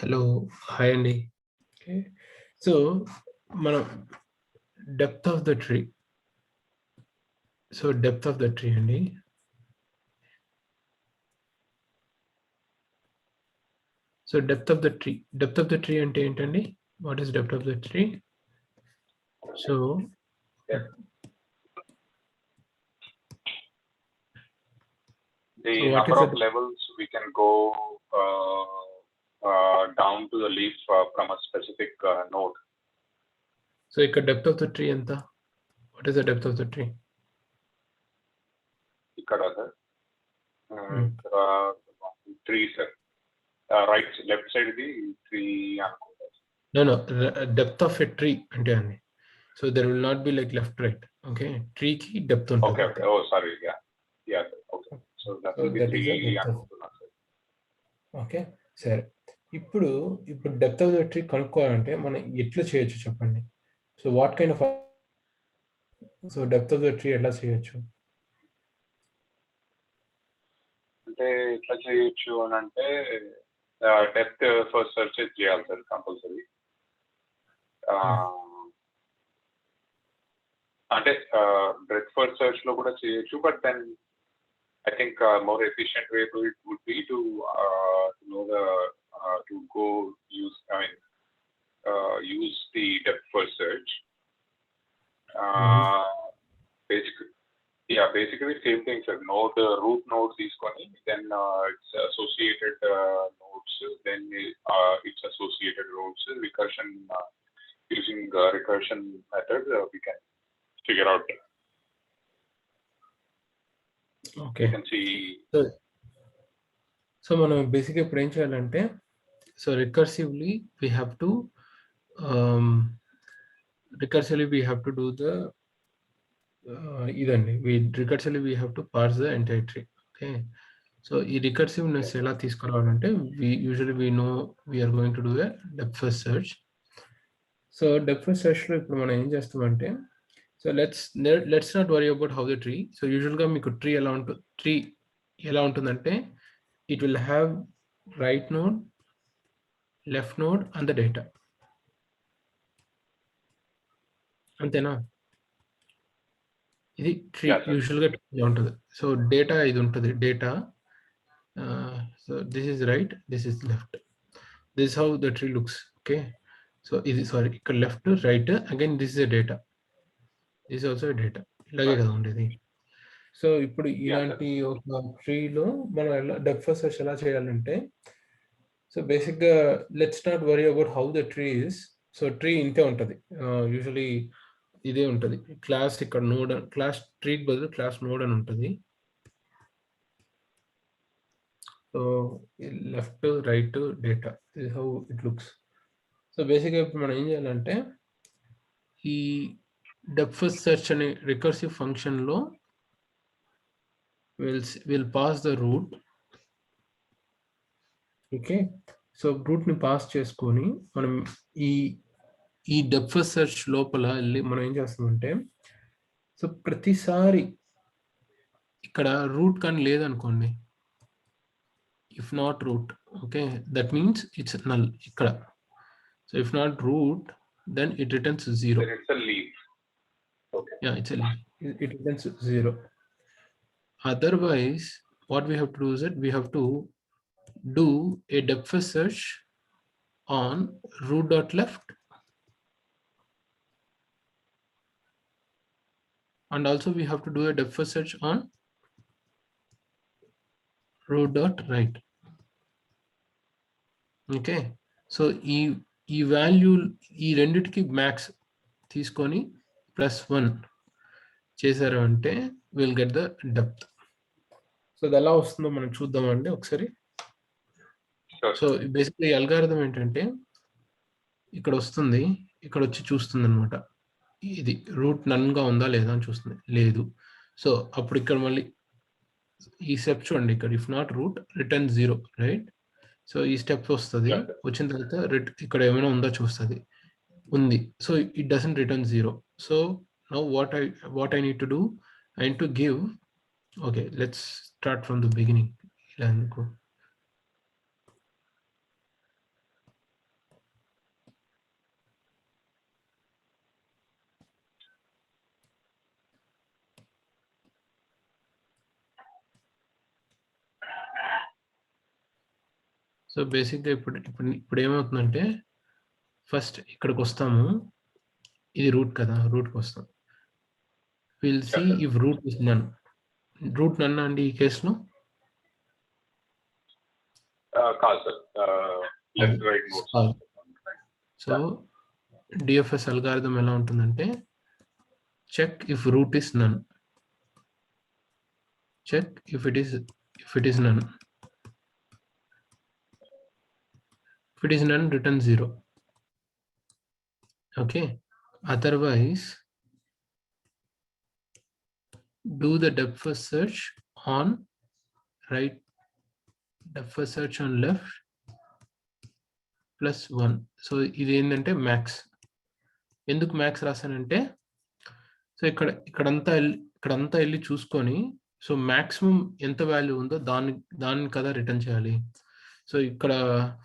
Hello. Hi అండి. Okay. So, మనం depth of the tree. Depth of the tree అండి. Depth of the tree. Depth of the tree అంటే ఏంటండి? What is depth of the tree? So The what is number of the levels we can go down to the leaf from a specific node. So ఇక్కడ depth of the tree ఎంత? What is the depth of the tree? ఇక్కడ sir tree sir right left side the tree అనుకుంటా. No, depth of a tree అంటే అండి. So there will not be like left right. Okay, ట్రీకి depth ఉంటుంది. Okay oh sorry yeah okay. So that will be 3 అనుకుంటున్నా sir. Okay సరే. ఇప్పుడు depth of the tree కనుక్కోవాలంటే మనం ఎట్లా చేయొచ్చు చెప్పండి. So what kind of depth of the tree ఎట్లా చేయొచ్చు? అంటే ఎట్లా చేయొచ్చు అని అంటే డెప్త్ ఫస్ట్ సెర్చ్ చేయాలి సార్ కంపల్సరీ. అంటే బ్రెత్ ఫస్ట్ సెర్చ్ లో కూడా చేయొచ్చు, but then I think more efficient way to it would be to know to go use use the depth first search. Basically same thing sir. Node root node తీసుకొని then its associated nodes, then its associated rows, recursion using recursion method we can figure out. Okay. So మనం బేసిక్గా ఇప్పుడు ఏం చేయాలంటే, so recursively we have to do the ఇదండి. Recursively we have to parse the entire tree. Okay. So ఈ recursiveness ఎలా తీసుకురావాలంటే usually no we're going to do a depth first search. So depth first సెర్చ్లో ఇప్పుడు మనం ఏం చేస్తామంటే, so let's not worry about how the tree. So యూజువల్గా మీకు ట్రీ ఎలా ఉంటుందంటే, it will have right node, left node and the data. అంతేనా? ఇది ట్రీ యూజువల్గా ఉంటుంది. సో డేటా ఇది ఉంటుంది. Data so this is right, this is left, this how the tree looks. Okay. So ఇది సారీ ఇక్కడ left right, again this is a data, this also data. ఇలాగే కదా ఉండేది. సో ఇప్పుడు ఇలాంటి ఒక ట్రీలో మనం ఎలా డెప్త్ ఫస్ట్ సెర్చ్ ఎలా చేయాలంటే, సో బేసిక్గా let's not worry about how the tree is. So tree ఇంతే ఉంటుంది యూజువలీ, ఇదే ఉంటుంది. క్లాస్ ఇక్కడ నోడ్, క్లాస్ ట్రీకి బదులు క్లాస్ నోడ్ అని ఉంటుంది. So left right data, this how it looks. So బేసిక్గా ఇప్పుడు మనం ఏం చేయాలంటే, ఈ డెప్త్ ఫస్ట్ సెర్చ్ అనే రికర్సివ్ ఫంక్షన్లో will pass the root. Okay. So రూట్ని పాస్ చేసుకొని మనం ఈ డెప్త్ ఫస్ట్ సెర్చ్ లోపల వెళ్ళి మనం ఏం చేస్తామంటే, సో ప్రతిసారి ఇక్కడ రూట్ కానీ లేదనుకోండి, if not root, okay, that means it's null ఇక్కడ. So if not root, then it returns 0. It's a leaf. Okay. Yeah, it's a leaf. It returns 0. Otherwise, what we have to do is that we have to do a depth first search on root.left and also we have to do a depth first search on root.right. Okay. So ఈ value ఈ రెండిటికి max తీసుకొని +1 చేశారు అంటే will get the depth. So అది ఎలా వస్తుందో మనం చూద్దామండి ఒకసారి. సో బేసిక్లీ అల్గారిథం ఏంటంటే, ఇక్కడ వస్తుంది, ఇక్కడ వచ్చి చూస్తుంది అనమాట. ఇది రూట్ నన్గా ఉందా లేదా అని చూస్తుంది. లేదు. సో అప్పుడు ఇక్కడ మళ్ళీ ఈ స్టెప్ చూడండి, ఇక్కడ if not root return 0, right. So ఈ స్టెప్ వస్తుంది. వచ్చిన తర్వాత ఇక్కడ ఏమైనా ఉందో చూస్తుంది. ఉంది. So it doesn't return 0. So now what I need to do, I need to give, okay let's start from the beginning. ఇలా అనుకో. సో బేసిక్గా ఇప్పుడు ఏమవుతుందంటే ఫస్ట్ ఇక్కడికి వస్తాము, ఇది రూట్ కదా, రూట్కి వస్తాం. Will see if root is none. Root none అండి ఈ కేసులో కాదు sir, left right nodes. So DFS algorithm ఎలా ఉంటుందంటే check if root is none, check if it is none. If it is none, return 0. Okay, otherwise do the depth first search on right, depth first search on left plus 1. So ఇది ఏంటంటే max. ఎందుకు max రాశానంటే so ఇక్కడంతా వెళ్ళి చూసుకొని so maximum ఎంత value ఉందో దాన్ని కదా రిటర్న్ చేయాలి. సో ఇక్కడ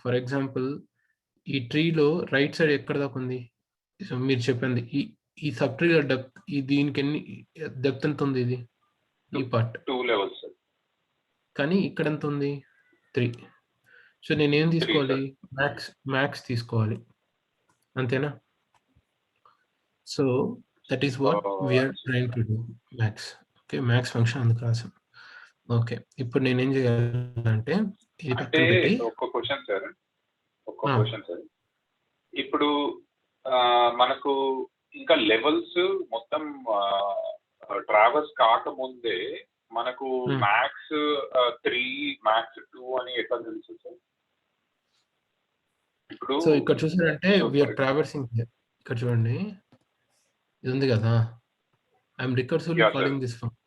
ఫర్ ఎగ్జాంపుల్ ఈ ట్రీలో రైట్ సైడ్ ఎక్కడ దాకా ఉంది, సో మీరు చెప్పింది ఈ సబ్ ట్రీలో డెప్త్, దీనికి ఎన్ని డెప్త్ ఎంత ఉంది, ఇది ఈ పార్ట్ 2 levels. కానీ ఇక్కడ ఎంత ఉంది 3. సో నేనేం తీసుకోవాలి, మ్యాక్స్ తీసుకోవాలి, అంతేనా? So that is what we're trying to do, max. Okay, max function అందుకు రాసాం. ఓకే, ఇప్పుడు నేనేం చేయాలంటే ఇది పక్కన పెట్టి ఒక క్వశ్చన్ సార్, ఇప్పుడు మనకు ఇంకా లెవెల్స్ మొత్తం ట్రావెల్స్ కాకముందే మనకు మ్యాక్స్ 3 మ్యాక్స్ 2 అని ఎట్లా తెలుసు సార్? ఇప్పుడు సో ఇక్కడ చూసారంటే వీఆర్ ట్రావర్సింగ్, ఇక్కడ చూడండి ఇది ఉంది కదా, I'm recursively calling this function,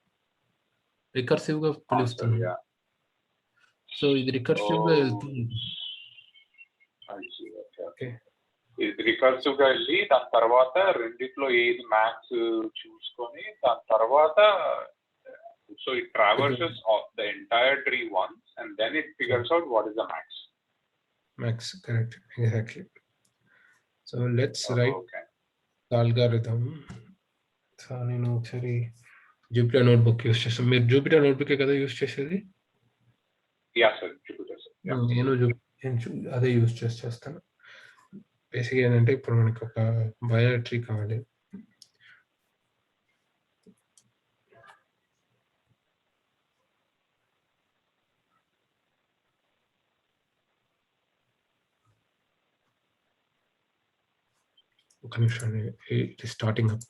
recursive గా పిలుస్తుంది. సో ఇది రికర్సివ్ గా వెళ్తుంది. ఓకే, ఇది రికర్సివ్ గా వెళ్ళి దాని తర్వాత రెండిట్లో ఏది మ్యాక్స్ చూసుకొని దాని తర్వాత so it traverses the entire tree once and then it figures out what is the max. Correct, exactly. So let's write the algorithm. So నేను ఒకసారి జూపిటర్ నోట్బుక్ యూస్ చేస్తాను. మీరు జూపిటర్ నోట్బుక్ కదా యూస్ చేసేది? నేను అదే యూస్ చేస్తాను. బేసిక్గా ఏంటంటే ఇప్పుడు మనకి ఒక బైనరీ ట్రీ కావాలి. ఒక నిమిషం, it is starting up.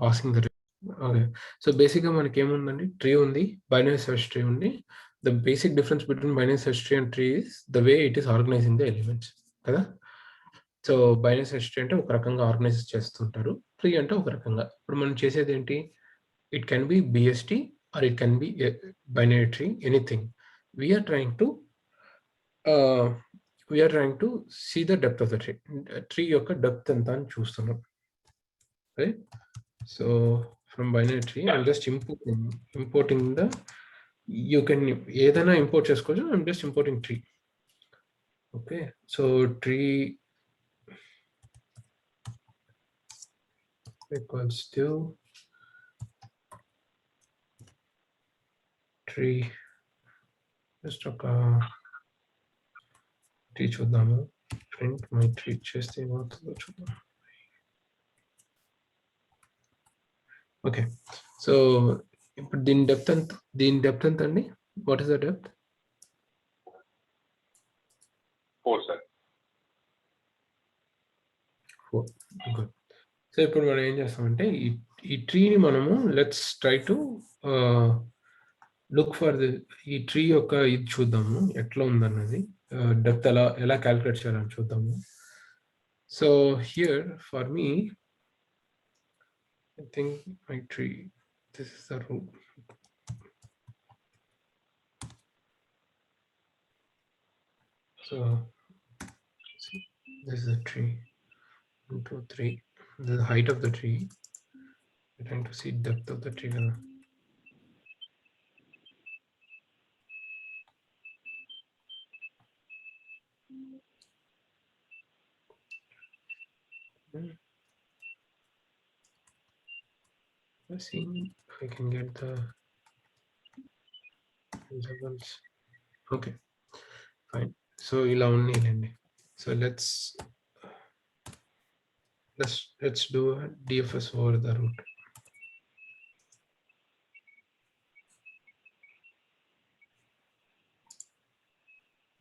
Passing the. Okay, so బేసిక్గా మనకి ఏముందండి, ట్రీ ఉంది, బైనరీ సెర్చ్ ట్రీ ఉంది. The basic difference between binary search tree and tree is the way it is organising the elements కదా. So binary search tree అంటే ఒక రకంగా organise చేస్తుంటారు, ట్రీ అంటే ఒక రకంగా. ఇప్పుడు మనం చేసేది ఏంటి, it can be BST or it can be binary tree, anything. We're trying to see the depth of the tree, tree యొక్క డెప్త్ ఎంత అని చూస్తున్నాం, right? So from binary tree I'm just importing the, you can ఏదైనా import చేసుకోవచ్చు. I'm just importing tree. Okay, so tree equals to tree, just ఒక tree చూద్దాము, print my tree చేస్తే ఏమవుతుందో చూద్దాం. ఓకే, సో ఇప్పుడు దీని డెప్త్ ఎంత అండి? What is the depth? 4 sir. 4. Good. So ఇప్పుడు మనం ఏం చేస్తామంటే ఈ ట్రీని మనము let's try to look for ఈ ట్రీ యొక్క ఇది చూద్దాము ఎట్లా ఉందన్నది, డెప్త్ ఎలా క్యాలిక్యులేట్ చేయాలని చూద్దాము. So here for me I think my tree, this is the root. So see, this is a tree. 1, 2, 3. This is the height of the tree. We're trying to see depth of the tree. Let's see if I can get the levels. Okay, fine. So ఇలా ఉన్నాయండి. So let's do a DFS over the root.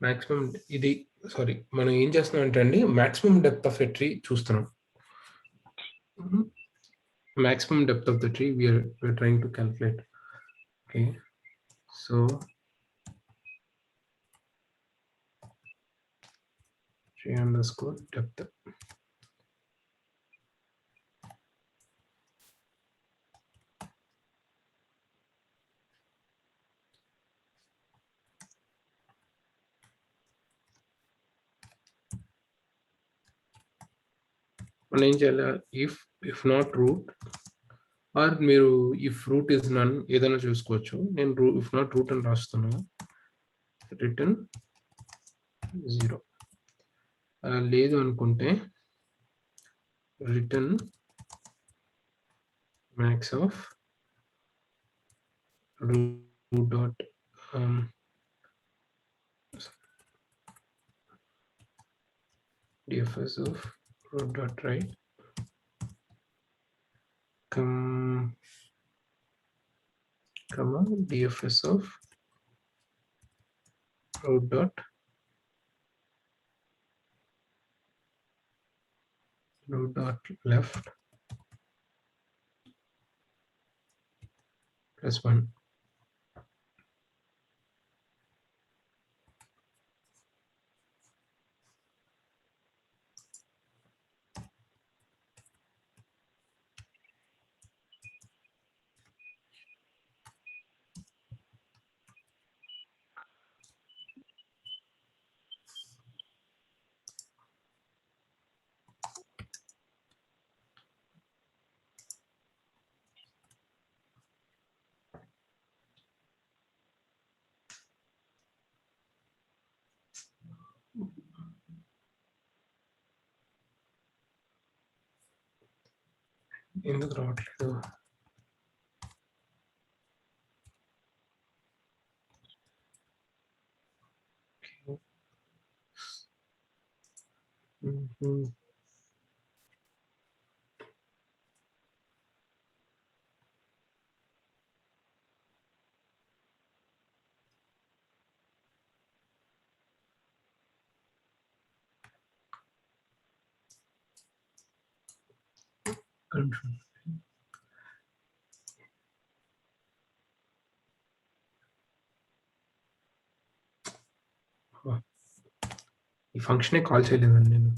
Maximum ఇది sorry మనం ఏం చేస్తున్నాం అంటే అండి maximum depth of a tree చూస్తున్నాం. Maximum depth of the tree we're trying to calculate. Okay, so tree underscore depth. మనం ఏం చేయాలి if not root or మీరు if root is none ఏదైనా చూసుకోవచ్చు. నేను if not root అని రాస్తున్నాను. Return 0. అలా లేదు అనుకుంటే return max of root dot DFS of root dot right comma DFS of root dot left plus 1. ఎందుకు రావట్లేదు? Control. ఈ ఫంక్షనే కాల్ చేయలేదండి నేను.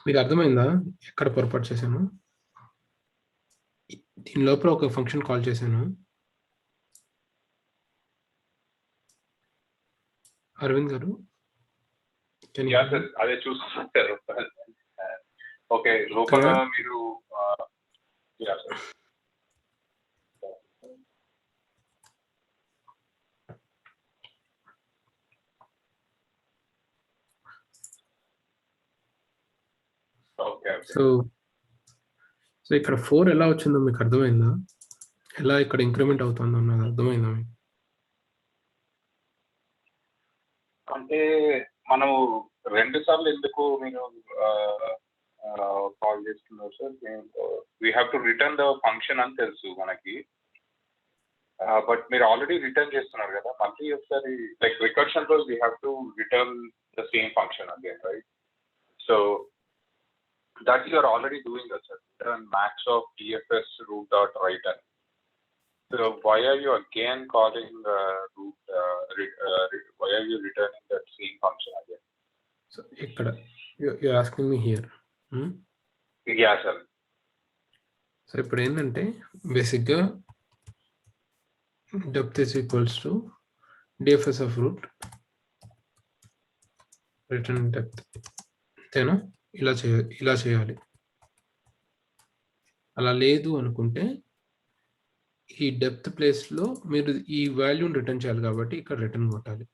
మీకు అర్థమైందా ఎక్కడ పొరపాటు చేశాను? దీని లోపల ఒక ఫంక్షన్ కాల్ చేశాను. అరవింద్ గారు అదే చూసుకుంటారు. ఓకే, లోపల మీరు సో ఇక్కడ 4 ఎలా వచ్చిందో మీకు అర్థమైందా? ఎలా ఇక్కడ ఇంక్రిమెంట్ అవుతుందో అన్నది అర్థమైందా మీకు? అంటే మనము 2 సార్లు ఎందుకు మీరు కాల్ చేస్తున్నారు sir? We have to return the function అని తెలుసు మనకి, బట్ మీరు ఆల్రెడీ రిటర్న్ చేస్తున్నారు కదా, మళ్ళీ ఒకసారి లైక్ రికర్షన్ లో we have to return the same function again, right? So that you are already doing that, sir. Return max of DFS root dot right. And so why are you again calling root? Why are you returning that same function again? So ikkada you're asking me here. Yeah, sir. So ఇప్పుడు ఏంటంటే బేసిక్గా depth is equals to DFS of root return depth. అంతేనా? ఇలా చేయాలి. అలా లేదు అనుకుంటే ఈ డెప్త్ ప్లేస్లో మీరు ఈ వాల్యూని రిటర్న్ చేయాలి కాబట్టి ఇక్కడ రిటర్న్ కొట్టాలి.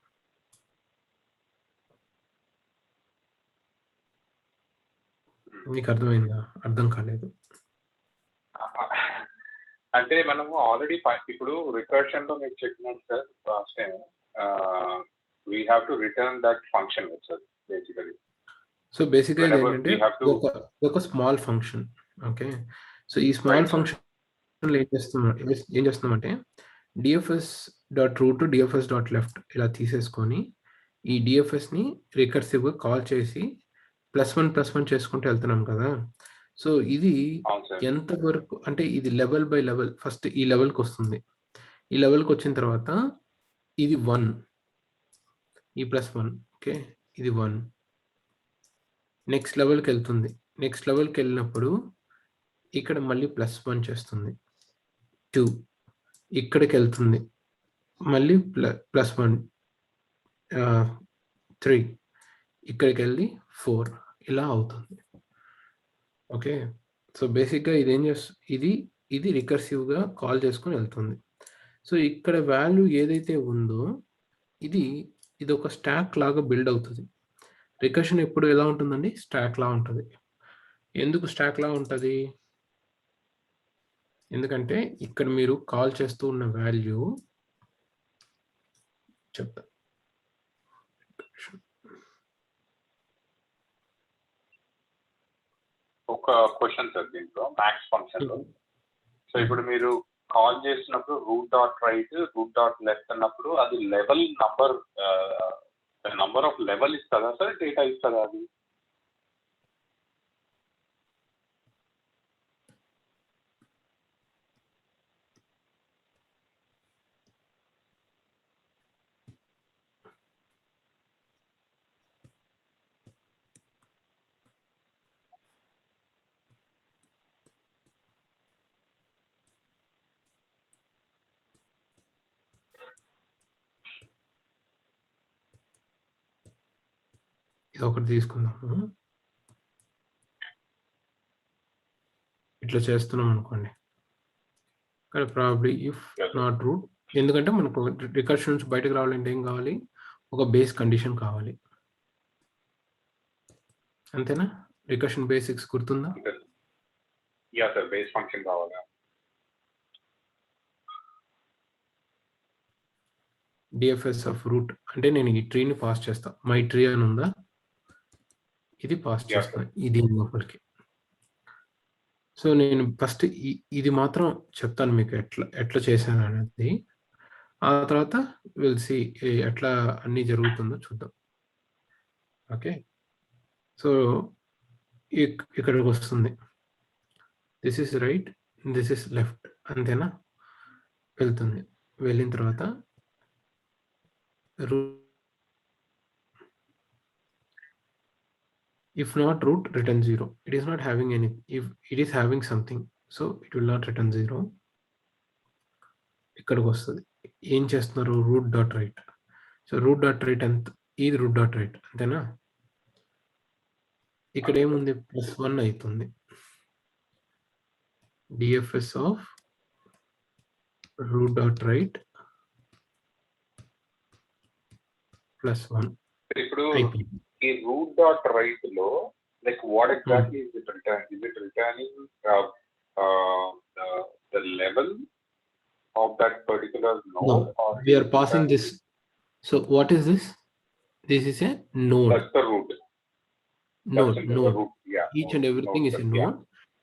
నీకు అర్థమైందా? అర్థం కాలేదు. అంటే మనము ఆల్రెడీ ఇప్పుడు రికర్షన్ లో మీరు చెప్పినట్టు sir last time we have to return that function sir basically. So బేసిక్గా ఇది ఏంటంటే ఒక స్మాల్ ఫంక్షన్. ఓకే, సో ఈ స్మాల్ ఫంక్షన్ ఏం చేస్తున్నామంటే DFS dot root DFS dot left ఇలా తీసేసుకొని ఈ డిఎఫ్ఎస్ని రికర్సివ్గా కాల్ చేసి +1 చేసుకుంటూ వెళ్తున్నాం కదా. సో ఇది ఎంతవరకు అంటే ఇది లెవెల్ బై లెవెల్, ఫస్ట్ ఈ లెవెల్కి వస్తుంది. ఈ లెవెల్కి వచ్చిన తర్వాత ఇది 1, ఈ +1, ఓకే, ఇది 1. నెక్స్ట్ లెవెల్కి వెళ్తుంది. నెక్స్ట్ లెవెల్కి వెళ్ళినప్పుడు ఇక్కడ మళ్ళీ +1 చేస్తుంది, 2. ఇక్కడికి వెళ్తుంది, మళ్ళీ +1, 3. ఇక్కడికి వెళ్ళి 4. ఇలా అవుతుంది. ఓకే, సో బేసిక్గా ఇది ఏం చేస్తుంది, ఇది రికర్సివ్గా కాల్ చేసుకొని వెళ్తుంది. సో ఇక్కడ వాల్యూ ఏదైతే ఉందో ఇది ఒక స్టాక్ లాగా బిల్డ్ అవుతుంది. రికర్షన్ ఎప్పుడు ఎలా ఉంటుందండి? స్టాక్ లా ఉంటుంది. ఎందుకు స్టాక్ లా ఉంటుంది? ఎందుకంటే ఇక్కడ మీరు కాల్ చేస్తూ ఉన్న వాల్యూ చెప్తా. ఒక క్వశ్చన్ సార్ దీంట్లో మ్యాక్స్ ఫంక్షన్ లో. సో ఇప్పుడు మీరు కాల్ చేసినప్పుడు root dot right root dot left అన్నప్పుడు అది లెవెల్ నంబర్ ఆఫ్ లెవెల్ ఇస్తుందా సార్, డేటా ఇస్తుందా అది? ఇది ఒకటి తీసుకుందాము. ఇట్లా చేస్తున్నాం అనుకోండి, కానీ ప్రాబ్లీ ఇఫ్ నాట్ రూట్, ఎందుకంటే మనకు రికర్షన్ నుంచి బయటకు రావాలంటే ఏం కావాలి? ఒక బేస్ కండిషన్ కావాలి, అంతేనా? రికర్షన్ బేసిక్స్ గుర్తుందా? యా సార్, బేస్ ఫంక్షన్ కావాలా? డిఎఫ్ఎస్ ఆఫ్ రూట్ అంటే నేను ఈ ట్రీని పాస్ చేస్తా. మై ట్రీ అని ఉందా, ఇది పాస్ చేస్తాను ఇది లోపలికి. సో నేను ఫస్ట్ ఇది మాత్రం చెప్తాను మీకు ఎట్లా చేశాను అనేది. ఆ తర్వాత విల్ సి ఎట్లా అన్ని జరుగుతుందో చూద్దాం. ఓకే, సో ఇక్కడికి వస్తుంది, this is right, this is left, అంతేనా? వెళ్తుంది. వెళ్ళిన తర్వాత if not root, return 0. It is not having any. If it is having something, so it will not return 0. ఇక్కడికి వస్తుంది. ఏం చేస్తున్నారు? Root dot right. So root dot right అంత ఇది రూట్ డాట్ రైట్, అంతేనా? ఇక్కడ ఏముంది? +1 అవుతుంది. DFS of root dot right +1. ఇప్పుడు ఈ రూట్ డాట్ రైట్ లో like what exactly is it return? Is it returning the level of that particular node? No, or we are passing this. So what is this? This is a node. That's the root. Node. The root. Yeah. Each and everything is a node. Yeah.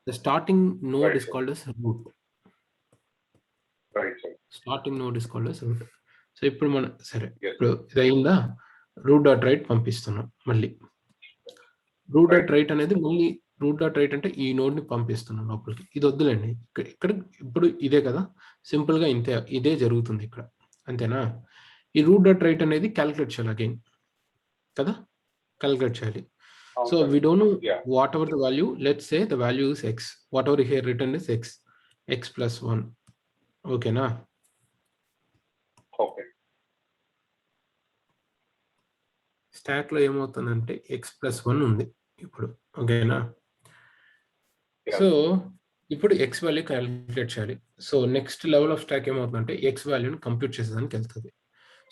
The starting node right, is called as root. Right, sir. Starting node is called as root. So ఇప్పుడు మన సరే, ఇప్పుడు ఇది అయిందా? Route dot right పంపిస్తున్నాం. మళ్ళీ route dot right అనేది మళ్ళీ రూట్ డాట్ రైట్ అంటే ఈ నోడ్ ని పంపిస్తున్నాం లోపలికి. ఇది వద్దులేండి, ఇక్కడ ఇప్పుడు ఇదే కదా, సింపుల్ గా ఇంతే, ఇదే జరుగుతుంది ఇక్కడ, అంతేనా? ఈ రూట్ డాట్ రైట్ అనేది క్యాలిక్యులేట్ చేయాలి అగైన్ కదా, క్యాలిక్యులేట్ చేయాలి. So we don't know whatever the value, let's say the value is x, whatever here return is x +1. ఓకేనా? ఓకే. స్టాక్ లో ఏమవుతుందంటే x+1 ఉంది ఇప్పుడు, ఓకేనా? సో ఇప్పుడు x వాల్యూ క్యాలిక్యులేట్ చేయాలి. So next level of stack ఏమవుతుందంటే x వాల్యూని కంప్యూట్ చేసేదానికి వెళ్తుంది.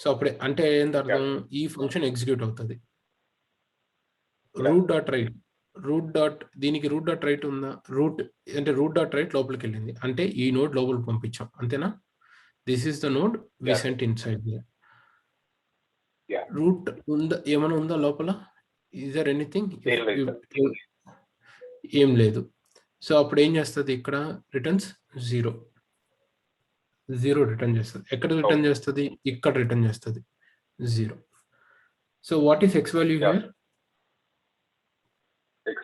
సో అప్పుడే అంటే ఏంటి అర్థం? ఈ ఫంక్షన్ ఎగ్జిక్యూట్ అవుతుంది. రూట్ రూట్ డాట్ దీనికి రూట్ డాట్ రైట్ ఉందా? రూట్ అంటే రూట్ డాట్ రైట్ లోపలికి వెళ్ళింది అంటే ఈ నోడ్ లోపలికి పంపించాం అంతేనా? This is the node we Yeah. Sent inside here. Yeah. Root ఉందా, ఏమైనా ఉందా లోపల? Is there anything? ఏం లేదు sir. ఏం లేదు. సో అప్పుడు ఏం చేస్తుంది? ఇక్కడ రిటర్న్స్ 0 రిటర్న్ చేస్తుంది. ఎక్కడ రిటర్న్ చేస్తుంది? ఇక్కడ రిటర్న్ చేస్తుంది 0. So what is X value Yeah. Here? X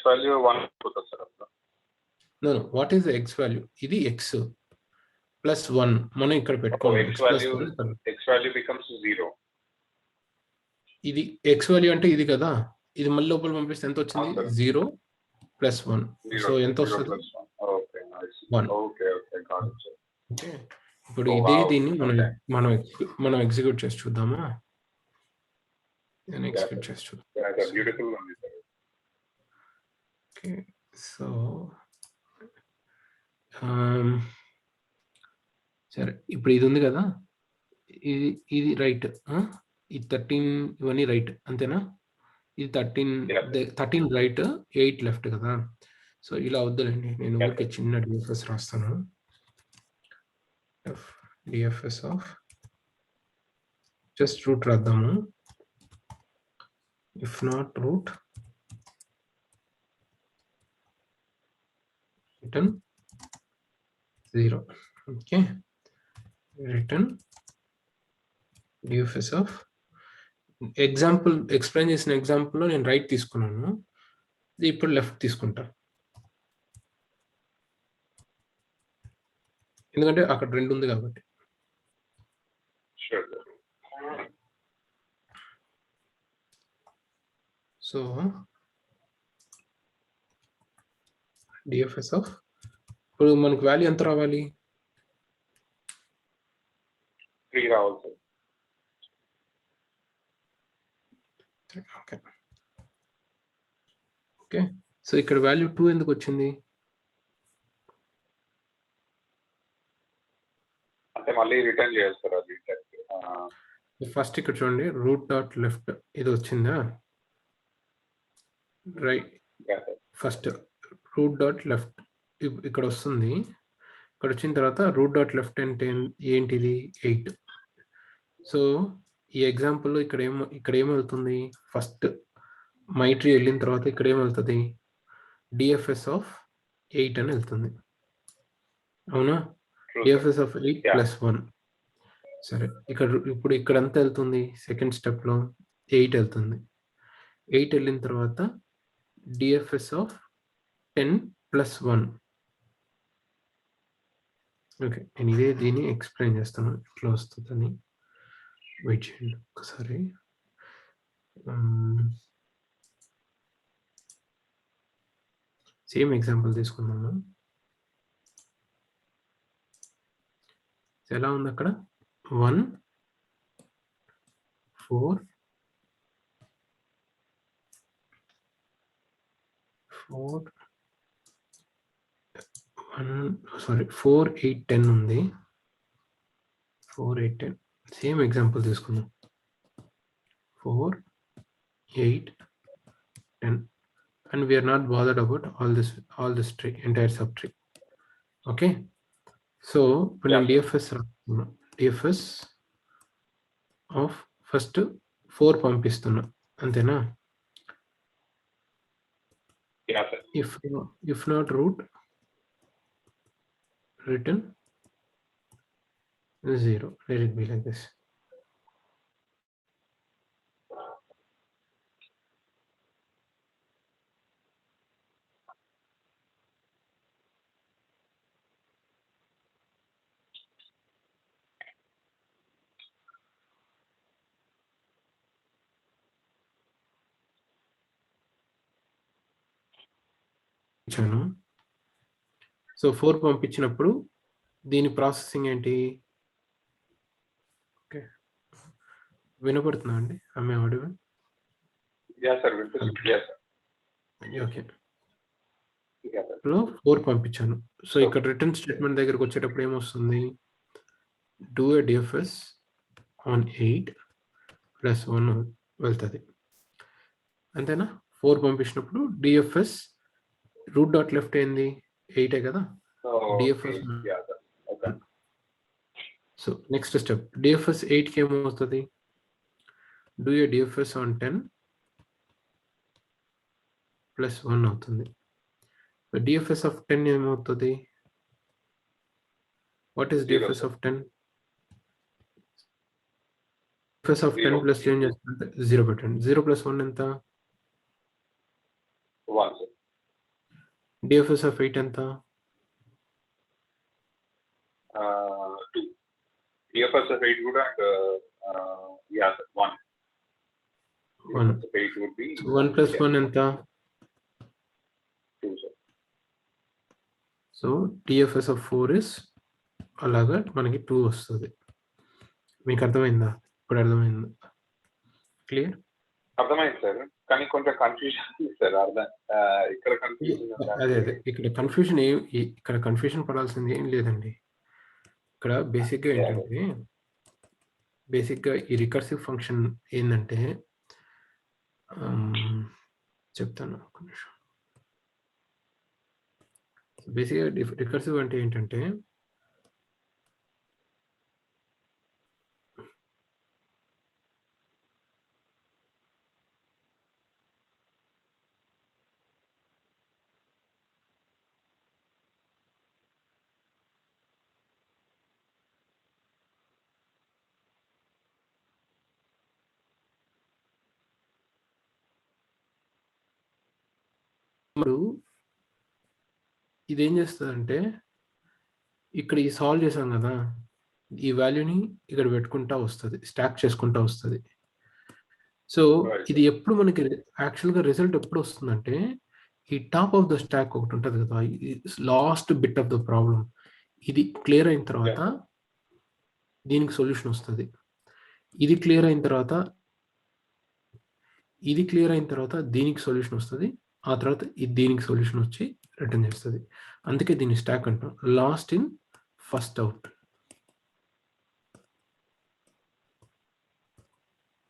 value 1 పోతుంది సార్ అంతా. Know what is the X value? ఇది ఎక్స్ ప్లస్ 1 మనం ఇక్కడ పెట్టుకోవాలి. X value becomes 0. ఇది ఎక్స్ వాల్యూ అంటే ఇది కదా, ఇది మళ్ళీ లోపల పంపిస్తే ఎంత వచ్చింది? 0 ప్లస్ 1. సో ఎంత వస్తుంది? 1. ఓకే, ఇప్పుడు ఇదే దీన్ని మనం ఎగ్జిక్యూట్ చేసి చూద్దామా? నేను ఎగ్జిక్యూట్ చేసి చూద్దాం. ఓకే, సో సరే ఇప్పుడు ఇది ఉంది కదా, ఇది రైట్, ఇది 13 ఇవన్నీ రైట్ అంతేనా? ఇది 13 రైట్ 8 లెఫ్ట్ కదా. సో ఇలా వద్దులేండి, నేను ఊరికే చిన్న డిఎఫ్ఎస్ రాస్తాను. డిఎఫ్ఎస్ ఆఫ్ జస్ట్ రూట్ రాద్దాము. If not root return 0. Okay, return DFS of example explain చేసిన ఎగ్జాంపుల్లో నేను రైట్ తీసుకున్నాను, ఇప్పుడు లెఫ్ట్ తీసుకుంటా ఎందుకంటే అక్కడ 2 ఉంది కాబట్టి. సో డిఎఫ్ఎస్ ఆఫ్ ఇప్పుడు మనకు వాల్యూ ఎంత రావాలి? 3 రావాలి. ఓకే, సో ఇక్కడ వాల్యూ 2 ఎందుకు వచ్చింది? అంటే మళ్ళీ రిటర్న్ చేస్తారు అది. ఫస్ట్ ఇక్కడ చూడండి, రూట్ డాట్ లెఫ్ట్ ఇది వచ్చిందా? Right, first root dot left ఇక్కడ వస్తుంది. ఇక్కడ వచ్చిన తర్వాత రూట్ డాట్ లెఫ్ట్ అంటే ఏంటిది? 8. సో ఈ ఎగ్జాంపుల్ ఇక్కడ ఏమవుతుంది? ఫస్ట్ మైట్రీ వెళ్ళిన తర్వాత ఇక్కడ ఏమవుతుంది? డిఎఫ్ఎస్ ఆఫ్ 8 అని వెళ్తుంది, అవునా? DFS of 8 plus 1. సరే, ఇప్పుడు ఇక్కడ ఎంత వెళ్తుంది? సెకండ్ స్టెప్ లో 8 వెళ్తుంది. 8 వెళ్ళిన తర్వాత డిఎఫ్ఎస్ ఆఫ్ 10 ప్లస్ 1. ఓకే, నేను దీన్ని ఎక్స్ప్లెయిన్ చేస్తాను ఎట్లా వస్తుందని. వెయిట్ చేయండి ఒకసారి. సేమ్ ఎగ్జాంపుల్ తీసుకుందాము. ఎలా ఉంది అక్కడ? 1 4 8 10 ఉంది. 4 8 10 సేమ్ ఎగ్జాంపుల్ తీసుకుందాం. 4 8 10 and we are not bothered about all this tree, entire subtree. Okay, so when DFS of first 4 పంపిస్తున్నా అంతేనా? if not root return 0. Let it be like this. So 4 పంపించినప్పుడు దీని processing ఏంటి? ఓకే, వినపడుతుందా అండి? అమ్మే audio? Okay, 4 పంపించాను. So ఇక్కడ return statement దగ్గరకు వచ్చేటప్పుడు ఏమొస్తుంది? Do a DFS on 8 plus 1 వెళ్తుంది. అంతేనా? 4 పంపించినప్పుడు డిఎఫ్ఎస్ రూట్ డాట్ లెఫ్ట్ ఏంది 8 కదా. DFS so next step DFS 8కి ఏమవుతుంది? Do a DFS on 10 plus 1 అవుతుంది. డిఎఫ్ఎస్ ఆఫ్ 10 ఏమవుతుంది? What is DFS of 10? DFS of 10 plus change చేస్తుంటే 0 పెట్టండి. 0 ప్లస్ 1 ఎంత? 1. డిఎఫ్ఎస్ ఆఫ్ 8 ఎంత? 2. DFS of 8 would yeah, 1. 1. 8 would be 1 plus 1 ఎంత? 2, sir. So DFS of 4 is అలాగా మనకి 2 వస్తుంది. మీకు అర్థమైందా? ఇప్పుడు అర్థమైందా? క్లియర్? అర్థమైంది సార్, కానీ కొంచెం కన్ఫ్యూజన్ సార్. ఇక్కడ కన్ఫ్యూజన్ అదే ఇక్కడ కన్ఫ్యూజన్ ఇక్కడ కన్ఫ్యూజన్ పడాల్సింది ఏం లేదండి. ఇక్కడ బేసిక్గా ఏంటంటే బేసిక్గా ఈ రికర్సివ్ ఫంక్షన్ ఏంటంటే చెప్తాను ఒక నిమిషం. బేసిక్గా రికర్సివ్ అంటే ఏంటంటే ఇప్పుడు ఇదేం చేస్తుందంటే ఇక్కడ ఈ సాల్వ్ చేసాం కదా, ఈ వాల్యూని ఇక్కడ పెట్టుకుంటా వస్తుంది, స్టాక్ చేసుకుంటా వస్తుంది. సో ఇది ఎప్పుడు మనకి యాక్చువల్గా రిజల్ట్ ఎప్పుడు వస్తుందంటే ఈ టాప్ ఆఫ్ ద స్టాక్ ఒకటి ఉంటుంది కదా, last bit of the problem, ఇది క్లియర్ అయిన తర్వాత దీనికి సొల్యూషన్ వస్తుంది. ఇది క్లియర్ అయిన తర్వాత దీనికి సొల్యూషన్ వస్తుంది. ఆ తర్వాత ఇది దీనికి సొల్యూషన్ వచ్చి రిటర్న్ చేస్తుంది. అందుకే దీన్ని స్టాక్ అంటాం. Last in first out.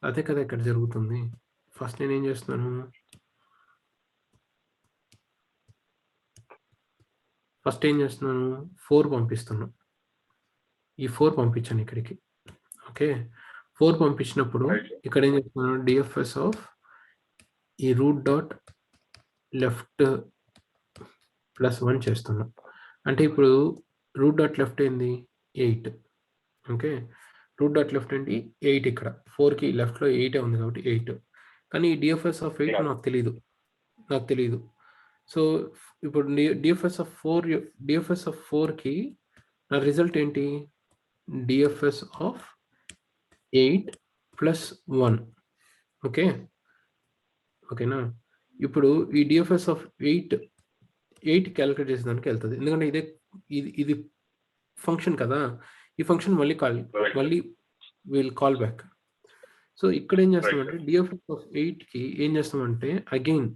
అదే కదా ఇక్కడ జరుగుతుంది. ఫస్ట్ నేను ఏం చేస్తున్నాను, ఫస్ట్ ఏం చేస్తున్నాను 4 పంపిస్తున్నాను. ఈ 4 పంపించాను ఇక్కడికి. ఓకే, 4 పంపించినప్పుడు ఇక్కడ ఏం చేస్తున్నాను, డిఎఫ్ఎస్ ఆఫ్ ఈ రూట్ డాట్ లెఫ్ట్ ప్లస్ 1 చేస్తున్నాం. అంటే ఇప్పుడు రూట్ డాట్ లెఫ్ట్ ఏంది 8. ఓకే, రూట్ డాట్ లెఫ్ట్ ఏంటి 8. ఇక్కడ 4కి లెఫ్ట్లో 8 ఉంది కాబట్టి 8. కానీ ఈ డిఎఫ్ఎస్ ఆఫ్ 8 నాకు తెలియదు. సో ఇప్పుడు డిఎఫ్ఎస్ ఆఫ్ 4కి నా రిజల్ట్ ఏంటి, డిఎఫ్ఎస్ ఆఫ్ 8 ప్లస్ 1. ఓకేనా? ఇప్పుడు ఈ డిఎఫ్ఎస్ ఆఫ్ 8 క్యాలిక్యులేట్ చేసేదానికి వెళ్తుంది. ఎందుకంటే ఇది ఫంక్షన్ కదా, ఈ ఫంక్షన్ మళ్ళీ విల్ కాల్ బ్యాక్. సో ఇక్కడ ఏం చేస్తామంటే డిఎఫ్ఎస్ ఆఫ్ 8కి ఏం చేస్తామంటే again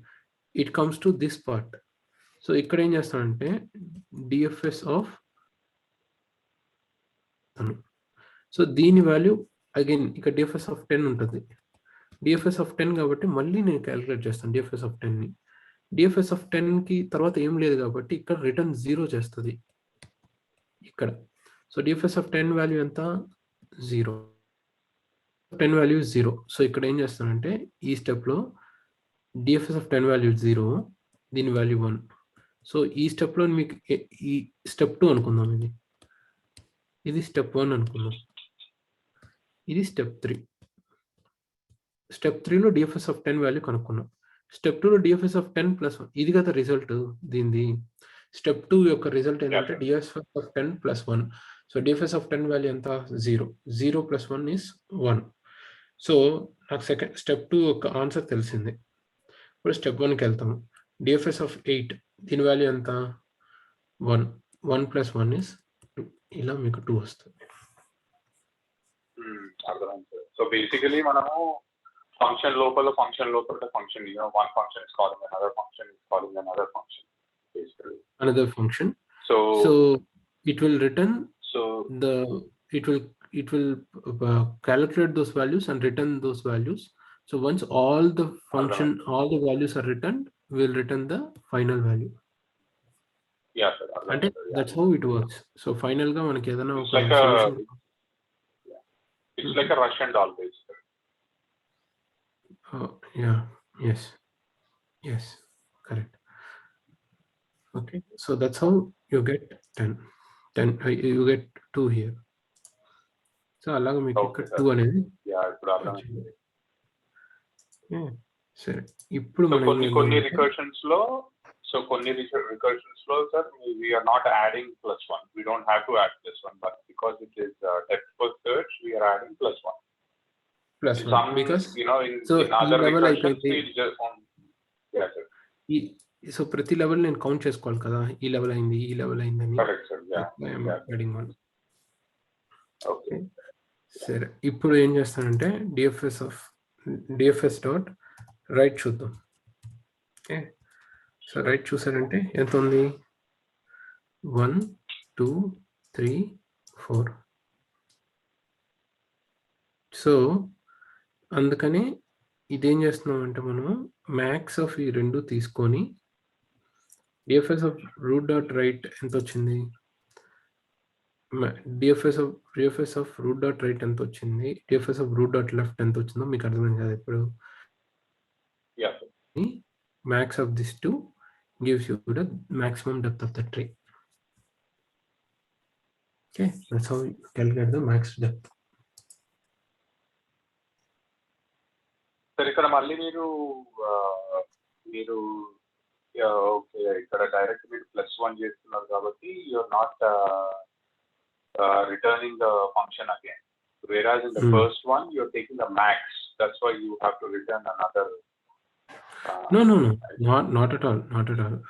it comes to this part. So ఇక్కడ ఏం చేస్తామంటే డిఎఫ్ఎస్ ఆఫ్, సో దీని వాల్యూ అగైన్ ఇక్కడ డిఎఫ్ఎస్ ఆఫ్ 10 ఉంటుంది. డిఎఫ్ఎస్ ఆఫ్ 10 కాబట్టి మళ్ళీ నేను క్యాలిక్యులేట్ చేస్తాను డిఎఫ్ఎస్ ఆఫ్ 10ని. డిఎఫ్ఎస్ ఆఫ్ 10కి తర్వాత ఏం లేదు కాబట్టి ఇక్కడ రిటర్న్ 0 చేస్తుంది ఇక్కడ. సో డిఎఫ్ఎస్ ఆఫ్ 10 వాల్యూ ఎంత, 0. 10 వాల్యూ 0. సో ఇక్కడ ఏం చేస్తానంటే ఈ స్టెప్లో డిఎఫ్ఎస్ ఆఫ్ 10 వాల్యూ 0, దీని వాల్యూ 1. సో ఈ స్టెప్లో మీకు ఈ స్టెప్ 2 అనుకుందాం, ఇది స్టెప్ 1 అనుకుందాం, ఇది స్టెప్ 3. స్టెప్ 3లో డిఎఫ్ఎస్ ఆఫ్ 10 వాల్యూ కనుక్కున్నాం. స్టెప్ 2లో డిఎఫ్ఎస్ ఆఫ్ 10 ప్లస్ 1, ఇది కదా రిజల్ట్ దీనిది. స్టెప్ 2 యొక్క రిజల్ట్ ఏంటంటే DFS of 10 plus 1. So DFS of 10 value ఎంత, 0. 0 ప్లస్ 1 ఈస్ 1. సో నాకు స్టెప్ 2 యొక్క ఆన్సర్ తెలిసింది. ఇప్పుడు స్టెప్ 1కి వెళ్తాము. డిఎఫ్ఎస్ ఆఫ్ 8, దీని వాల్యూ ఎంత, 1. 1 ప్లస్ 1 ఈస్ 2. ఇలా మీకు 2 వస్తుంది. సో బేసికలీ మనము ఫంక్షన్ లోపల function, one function is calling another function, is calling another function, basically another function. So it will return, it will calculate those values and return those values So once all the values are returned, we'll return the final value. Yeah, sir. అంటే that's how it works. So final గా మనకి ఏదైనా It's ఒక like solution. it's like a rush and all base. Yeah. Yes. Correct. Okay. So that's how you get 10. You get 2 here. So అలాగా మీకు ఇక్కడ 2 అనేది ఇప్పుడు అర్థమైంది. సరే ఇప్పుడు మనం కొన్ని రికర్షన్స్ లో sir we are not adding +1. We don't have to add +1, but because it is depth first search, we are adding +1. +1 because in other recursions we just yeah sir. So ప్రతి లెవెల్ నేను కౌంట్ చేసుకోవాలి కదా, ఈ level అయింది అని. Correct sir. Adding one. Okay సరే ఇప్పుడు ఏం చేస్తానంటే డిఎఫ్ఎస్ డాట్ రైట్ చూద్దాం. ఓకే సో రైట్ చూసారంటే ఎంత ఉంది? 1 2 3 4. సో అందుకని ఇదేం చేస్తున్నాం అంటే మనము మ్యాక్స్ ఆఫ్ ఈ రెండు తీసుకొని DFS of root dot right ఎంత వచ్చింది? DFS of root dot right ఎంత వచ్చింది? DFS of root dot left ఎంత వచ్చిందో మీకు అర్థమైంది కదా ఇప్పుడు. Max of this two gives you the maximum depth of the tree. Okay, that's how you calculate the max depth. సరే ఇక్కడ మళ్ళీ మీరు ఓకే ఇక్కడ డైరెక్ట్ మీరు +1 చేస్తున్నారు కాబట్టి you're not returning the function again, whereas in the first one you're taking the max. That's why you have to return another no not at all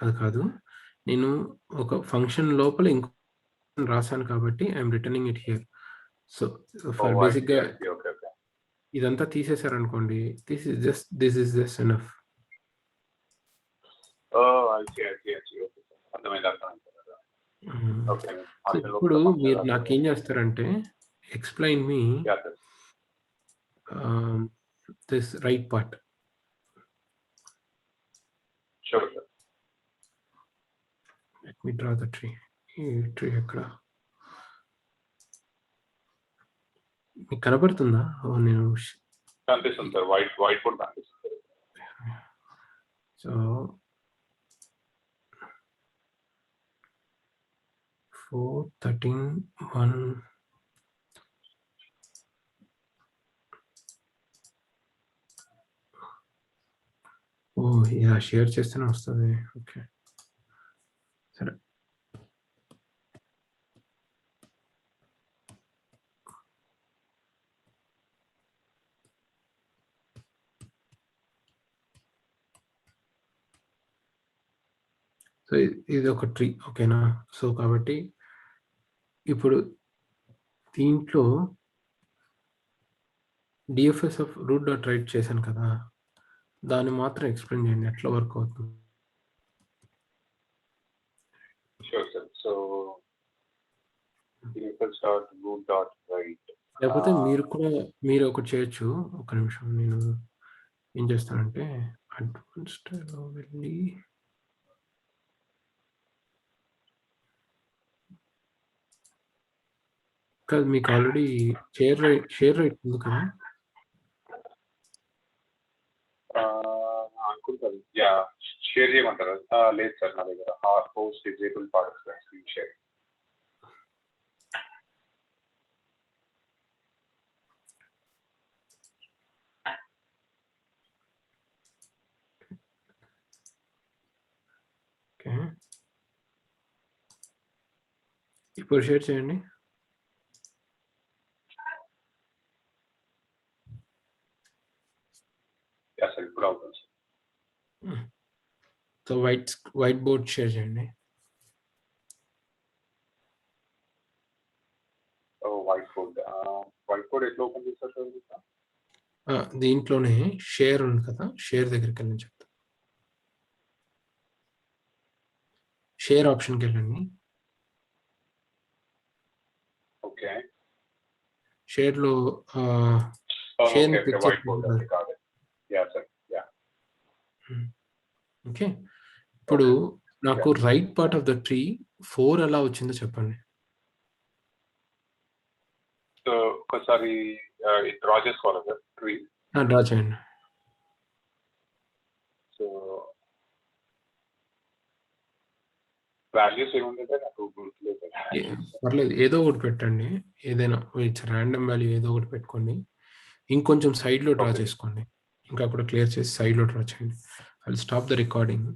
అది కాదు. నేను ఒక ఫంక్షన్ లోపల ఇంకో రాశాను కాబట్టి I'm returning it here. So for basic గా ఇదంతా తీసేశారు అనుకోండి, దిస్ ఇస్ జస్ట్ ఎనఫ్. ఇప్పుడు మీరు నాకేం చేస్తారంటే explain me this right part. Sure, sir. Let me draw the tree. ఈ ట్రీ ఎక్కడ మీకు కనబడుతుందా? నేను కనిపిస్తుంది సార్, వైట్ బోర్డ్ కనిపిస్తుంది. సో 4 13 1 యా షేర్ చేస్తేనే వస్తుంది. ఓకే సరే సో ఇది ఒక ట్రీ. ఓకేనా? సో కాబట్టి ఇప్పుడు దీంట్లో DFS of root dot right చేశాను కదా, దాన్ని మాత్రం ఎక్స్ప్లెయిన్ చేయండి ఎట్లా వర్క్ అవుతుంది. లేకపోతే మీరు ఒకటి చేయొచ్చు. ఒక నిమిషం, నేను ఏం చేస్తానంటే అడ్వాన్స్డ్ వెళ్ళి కాదు, మీకు ఆల్రెడీ షేర్ రైట్ ఉంది కదా? అనుకుంటారు. షేర్ చేయమంటారా? లేదు సార్, నా దగ్గర post disable participants screen share. Okay ఇప్పుడు షేర్ చేయండి. సార్ ఇప్పుడు అవుతుంది sir. So white board share చేయండి. వైట్ బోర్డ్ ఎట్లా ఓపెన్ చేస్తారు సార్? దీంట్లోనే షేర్ ఉంది కదా, షేర్ దగ్గరికి వెళ్ళి చెప్తా. షేర్ ఆప్షన్కి వెళ్ళండి. ఓకే షేర్ లో వైట్ బోర్డ్ ఓకే, ఇప్పుడు నాకు right part of the tree 4 ఎలా వచ్చిందో చెప్పండి. సో ఒకసారి డ్రా చేసుకోవాలి సార్ ట్రీ. డ్రా చేయండి. సో వాల్యూస్ ఏముంది సార్ నాకు గుర్తులేదు. పర్లేదు, ఏదో ఒకటి పెట్టండి, ఏదైనా ఇట్స్ ర్యాండమ్ వాల్యూ ఏదో ఒకటి పెట్టుకోండి. ఇంకొంచెం సైడ్లో డ్రా చేసుకోండి, ఇంకా అక్కడ క్లియర్ చేసి సైడ్లో డ్రా చేయండి. I will stop the recording.